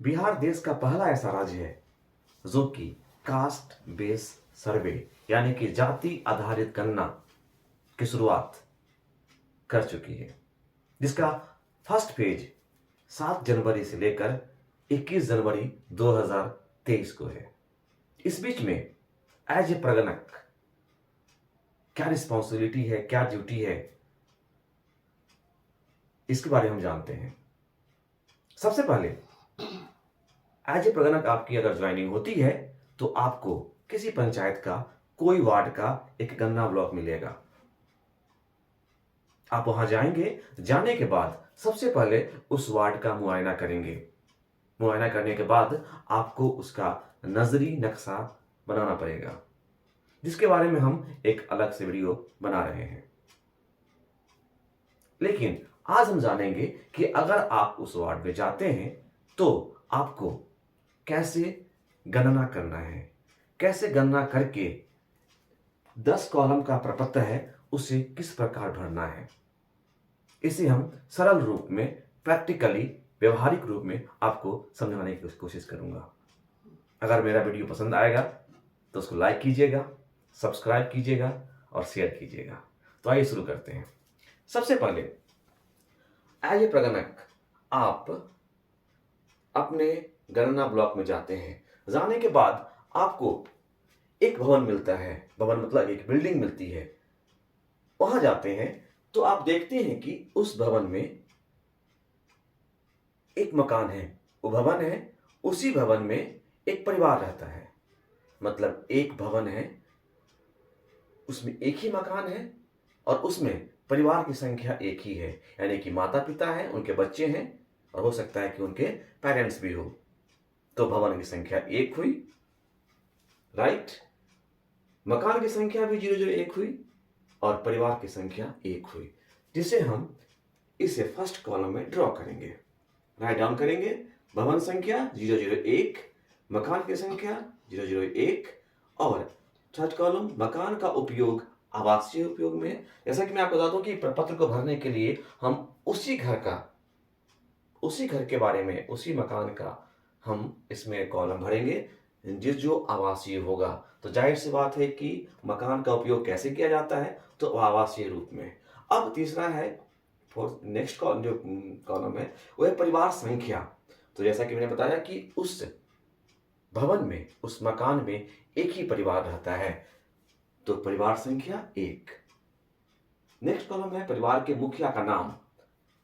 बिहार देश का पहला ऐसा राज्य है जो कि कास्ट बेस सर्वे यानी कि जाति आधारित गणना की शुरुआत कर चुकी है, जिसका फर्स्ट फेज 7 जनवरी से लेकर 21 जनवरी 2023 को है। इस बीच में एज ए प्रगणक क्या रिस्पॉन्सिबिलिटी है, क्या ड्यूटी है, इसके बारे में हम जानते हैं। सबसे पहले एज ए प्रगणक आपकी अगर ज्वाइनिंग होती है तो आपको किसी पंचायत का कोई वार्ड का एक गणना ब्लॉक मिलेगा। आप वहां जाएंगे, जाने के बाद सबसे पहले उस वार्ड का मुआयना करेंगे। मुआयना करने के बाद आपको उसका नजरी नक्शा बनाना पड़ेगा, जिसके बारे में हम एक अलग से वीडियो बना रहे हैं। लेकिन आज हम जानेंगे कि अगर आप उस वार्ड में जाते हैं तो आपको कैसे गणना करना है, कैसे गणना करके 10 कॉलम का प्रपत्र है उसे किस प्रकार भरना है। इसे हम सरल रूप में, प्रैक्टिकली, व्यवहारिक रूप में आपको समझाने की कोशिश करूंगा। अगर मेरा वीडियो पसंद आएगा तो उसको लाइक कीजिएगा, सब्सक्राइब कीजिएगा और शेयर कीजिएगा। तो आइए शुरू करते हैं। सबसे पहले एज ए प्रगणक आप अपने गणना ब्लॉक में जाते हैं। जाने के बाद आपको एक भवन मिलता है, भवन मतलब एक बिल्डिंग मिलती है। वहां जाते हैं तो आप देखते हैं कि उस भवन में एक मकान है, वो भवन है, उसी भवन में एक परिवार रहता है। मतलब एक भवन है, उसमें एक ही मकान है और उसमें परिवार की संख्या एक ही है, यानी कि माता पिता हैं, उनके बच्चे हैं और हो सकता है कि उनके पेरेंट्स भी हो। तो भवन की संख्या एक हुई, राइट। मकान की संख्या भी 001 हुई और परिवार की संख्या एक हुई, जिसे हम इसे फर्स्ट कॉलम में ड्रॉ करेंगे, राइट डाउन करेंगे। भवन संख्या 001, मकान की संख्या 001 और थर्ड कॉलम मकान का उपयोग आवासीय उपयोग में। जैसा कि मैं आपको बता दूं कि प्रपत्र को भरने के लिए हम उसी घर के बारे में, उसी मकान का हम इसमें कॉलम भरेंगे जो आवासीय होगा। तो जाहिर सी बात है कि मकान का उपयोग कैसे किया जाता है, तो आवासीय रूप में। अब तीसरा है, नेक्स्ट जो कॉलम है वो है परिवार संख्या। तो जैसा कि मैंने बताया कि उस भवन में, उस मकान में एक ही परिवार रहता है, तो परिवार संख्या 1। नेक्स्ट कॉलम है परिवार के मुखिया का नाम।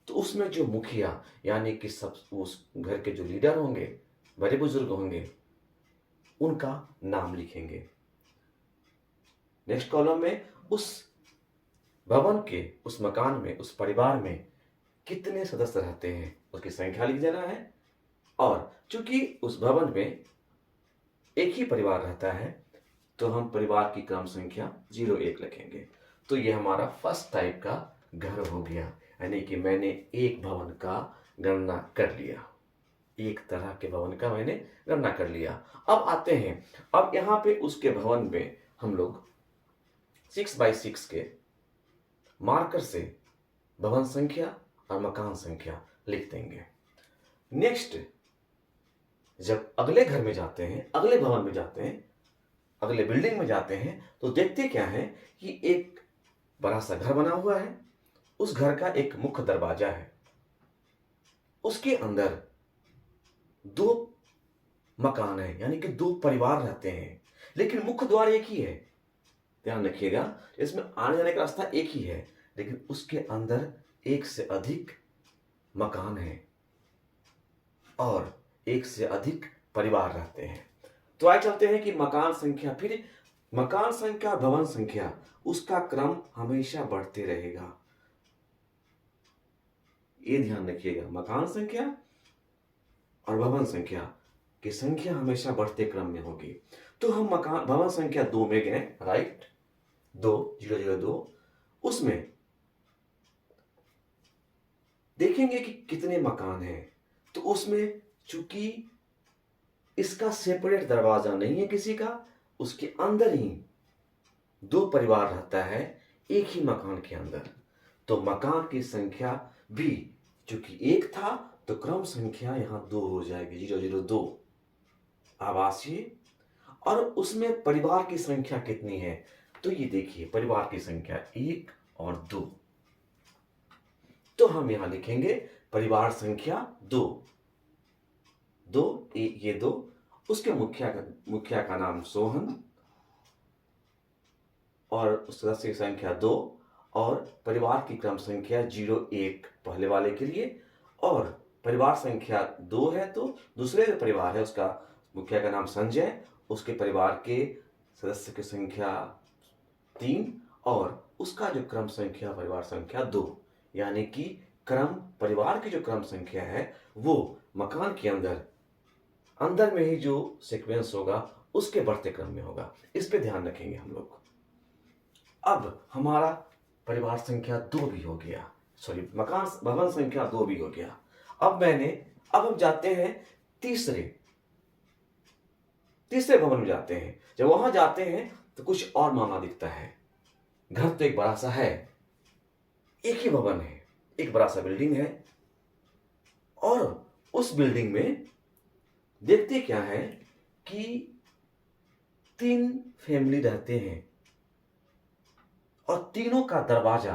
तो उसमें जो मुखिया यानी कि सब उस घर के जो लीडर होंगे, बड़े बुजुर्ग होंगे, उनका नाम लिखेंगे। नेक्स्ट कॉलम में उस भवन के, उस मकान में, उस परिवार में कितने सदस्य रहते हैं उसकी संख्या लिख देना है। और चूंकि उस भवन में एक ही परिवार रहता है तो हम परिवार की क्रम संख्या 01 लिखेंगे। तो ये हमारा फर्स्ट टाइप का घर हो गया, यानी कि मैंने एक भवन का गणना कर लिया, एक तरह के भवन का मैंने गणना कर लिया। अब आते हैं, अब यहाँ पे उसके भवन में हम लोग 6x6 के मार्कर से भवन संख्या और मकान संख्या लिख देंगे। नेक्स्ट जब अगले घर में जाते हैं, अगले भवन में जाते हैं, अगले बिल्डिंग में जाते हैं, तो देखते क्या है कि एक बड़ा सा घर बना हुआ है। उस घर का एक मुख्य दरवाजा है, उसके अंदर 2 मकान है, यानी कि 2 परिवार रहते हैं, लेकिन मुख्य द्वार एक ही है। ध्यान रखिएगा, इसमें आने जाने का रास्ता एक ही है, लेकिन उसके अंदर एक से अधिक मकान है और एक से अधिक परिवार रहते हैं। तो आइए चलते हैं कि मकान संख्या, फिर मकान संख्या और भवन संख्या, उसका क्रम हमेशा बढ़ते रहेगा। ये ध्यान रखिएगा, मकान संख्या और भवन संख्या की संख्या हमेशा बढ़ते क्रम में होगी। तो हम मकान भवन संख्या 2 में गए, राइट, 2002। उसमें देखेंगे कि कितने मकान हैं। तो उसमें चूंकि इसका सेपरेट दरवाजा नहीं है किसी का, उसके अंदर ही 2 परिवार रहता है एक ही मकान के अंदर, तो मकान की संख्या भी चूंकि 1 था तो क्रम संख्या यहाँ 2 हो जाएगी, 002 आवासीय। और उसमें परिवार की संख्या कितनी है? तो ये देखिए, परिवार की संख्या 1 और 2। तो हम यहां लिखेंगे परिवार संख्या 2। ये 2, उसके मुखिया का नाम सोहन और उस सदस्य की संख्या 2, और परिवार की क्रम संख्या 01 पहले वाले के लिए, और परिवार संख्या 2 है तो दूसरे जो परिवार है उसका मुखिया का नाम संजय, उसके परिवार के सदस्य की संख्या 3, और उसका जो क्रम संख्या परिवार संख्या 2। यानी कि परिवार की जो क्रम संख्या है वो मकान के अंदर में ही जो सीक्वेंस होगा उसके बढ़ते क्रम में होगा। इस पे ध्यान रखेंगे हम लोग। अब हमारा परिवार संख्या 2 भी हो गया, सॉरी भवन संख्या 2 भी हो गया। अब हम जाते हैं तीसरे भवन में जाते हैं। जब वहां जाते हैं तो कुछ और मामला दिखता है। घर तो एक बड़ा सा है, एक ही भवन है, एक बड़ा सा बिल्डिंग है, और उस बिल्डिंग में देखते क्या है कि 3 फैमिली रहते हैं, और तीनों का दरवाजा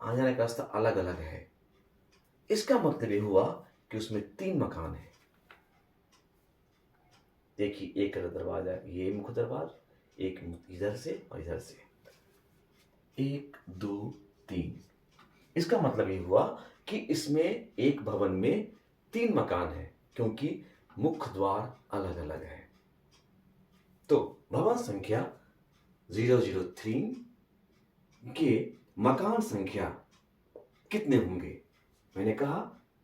आने जाने का रास्ता अलग अलग है। इसका मतलब ये हुआ कि उसमें 3 मकान है। देखिए, एक दरवाजा, ये मुख्य दरवाजा, एक इधर से और इधर से, 1 2 3। इसका मतलब ये हुआ कि इसमें एक भवन में 3 मकान है, क्योंकि मुख्य द्वार अलग अलग है। तो भवन संख्या 003 के मकान संख्या कितने होंगे? मैंने कहा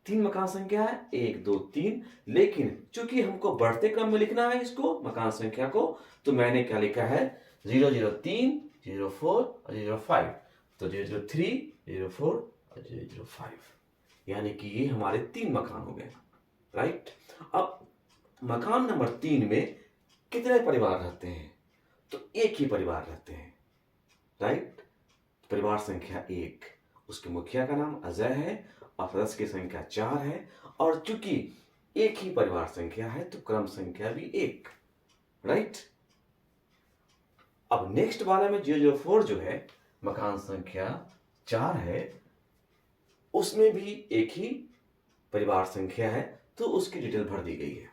3 मकान संख्या है, 1 2 3, लेकिन चूंकि हमको बढ़ते क्रम में लिखना है इसको, मकान संख्या को, तो मैंने क्या लिखा है? 003, 04 और 05। तो 003, 04 और 005, यानी कि ये हमारे 3 मकान हो गए, राइट। अब मकान नंबर 3 में कितने परिवार रहते हैं? तो एक ही परिवार रहते हैं, राइट। परिवार संख्या 1, उसके मुखिया का नाम अजय है और सदस्य की संख्या 4 है, और चूंकि एक ही परिवार संख्या है तो क्रम संख्या भी 1, राइट। अब नेक्स्ट वाले में 004 जो है, मकान संख्या 4 है, उसमें भी एक ही परिवार संख्या है, तो उसकी डिटेल भर दी गई है।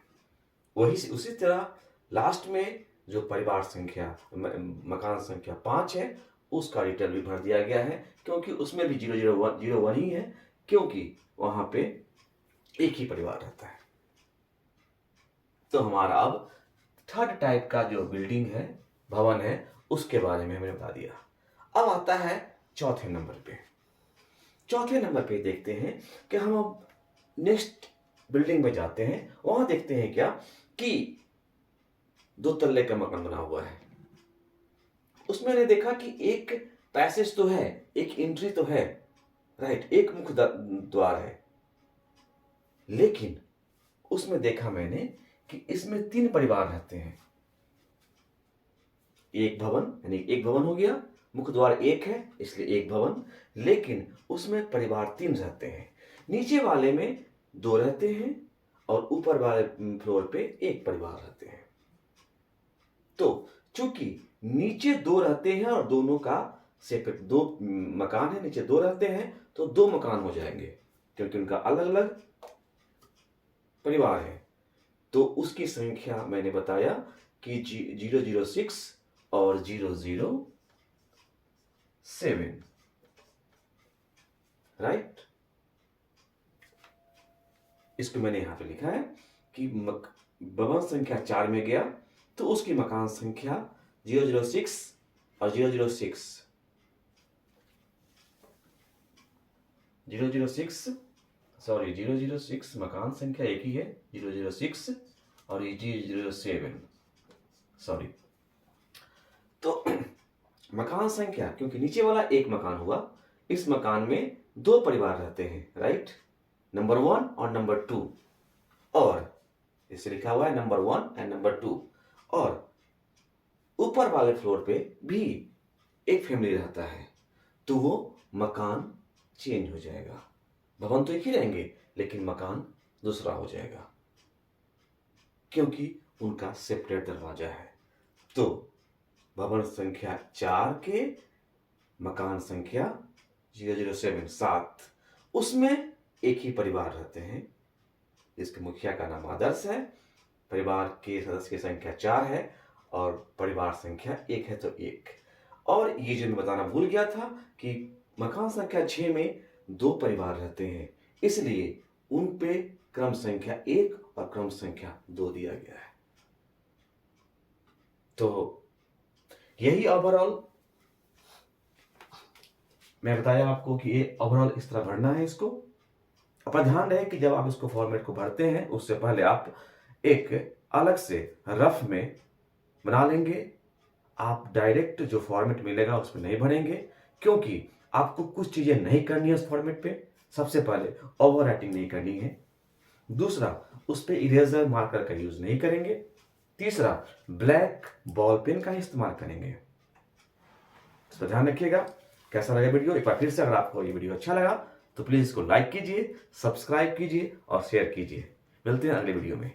उसी तरह लास्ट में जो परिवार संख्या मकान संख्या 5 है, उसका डिटेल भी भर दिया गया है, क्योंकि उसमें भी 001 ही है, क्योंकि वहां पे एक ही परिवार रहता है। तो हमारा अब थर्ड टाइप का जो बिल्डिंग है, भवन है, उसके बारे में हमने बता दिया। अब आता है चौथे नंबर पे। चौथे नंबर पे देखते हैं कि हम अब नेक्स्ट बिल्डिंग में जाते हैं। वहां देखते हैं क्या कि 2 तल्ले का मकान बना हुआ है। उसमें मैंने देखा कि एक पैसेज तो है, एक एंट्री तो है, राइट, एक मुख्य द्वार है, लेकिन उसमें देखा मैंने कि इसमें 3 परिवार रहते हैं। एक भवन, यानी एक भवन हो गया, मुख्य द्वार 1 है इसलिए एक भवन, लेकिन उसमें परिवार 3 रहते हैं। नीचे वाले में 2 रहते हैं और ऊपर वाले फ्लोर पे एक परिवार रहते हैं। तो चूंकि नीचे 2 रहते हैं और दोनों का सेपरेट 2 मकान है, नीचे 2 रहते हैं तो 2 मकान हो जाएंगे, क्योंकि उनका अलग अलग परिवार है। तो उसकी संख्या मैंने बताया कि 006 और 007, राइट। इसको मैंने यहां पे लिखा है कि भवन संख्या 4 में गया तो उसकी मकान संख्या 006 और 006 मकान संख्या एक ही है, 006 और ये 007, सॉरी। तो मकान संख्या, क्योंकि नीचे वाला एक मकान हुआ, इस मकान में 2 परिवार रहते हैं, राइट, नंबर 1 और नंबर 2, और इसे लिखा हुआ है नंबर 1 एंड नंबर 2, और ऊपर वाले फ्लोर पे भी एक फैमिली रहता है, तो वो मकान चेंज हो जाएगा। भवन तो एक ही रहेंगे, लेकिन मकान दूसरा हो जाएगा, क्योंकि उनका सेपरेट दरवाजा है। तो भवन संख्या 4 के मकान संख्या 007 7, उसमें एक ही परिवार रहते हैं, जिसके मुखिया का नाम आदर्श है, परिवार के सदस्य की संख्या 4 है और परिवार संख्या 1 है तो 1। और ये जो मैं बताना भूल गया था कि मकान संख्या 6 में 2 परिवार रहते हैं, इसलिए उन पे क्रम संख्या 1 और क्रम संख्या 2 दिया गया है। तो यही ओवरऑल मैं बताया आपको कि ये ओवरऑल इस तरह भरना है इसको। अपना ध्यान रहे कि जब आप इसको फॉर्मेट को भरते हैं उससे पहले आप एक अलग से रफ में बना लेंगे। आप डायरेक्ट जो फॉर्मेट मिलेगा उसमें नहीं भरेंगे, क्योंकि आपको कुछ चीजें नहीं करनी है उस फॉर्मेट पे। सबसे पहले ओवर राइटिंग नहीं करनी है, दूसरा उस पर इरेजर मार्कर का यूज नहीं करेंगे, तीसरा ब्लैक बॉल पेन का इस्तेमाल करेंगे। इस पर ध्यान रखिएगा। कैसा लगा वीडियो, एक बार फिर से अगर आपको ये वीडियो अच्छा लगा तो प्लीज इसको लाइक कीजिए, सब्सक्राइब कीजिए और शेयर कीजिए। मिलते हैं अगले वीडियो में।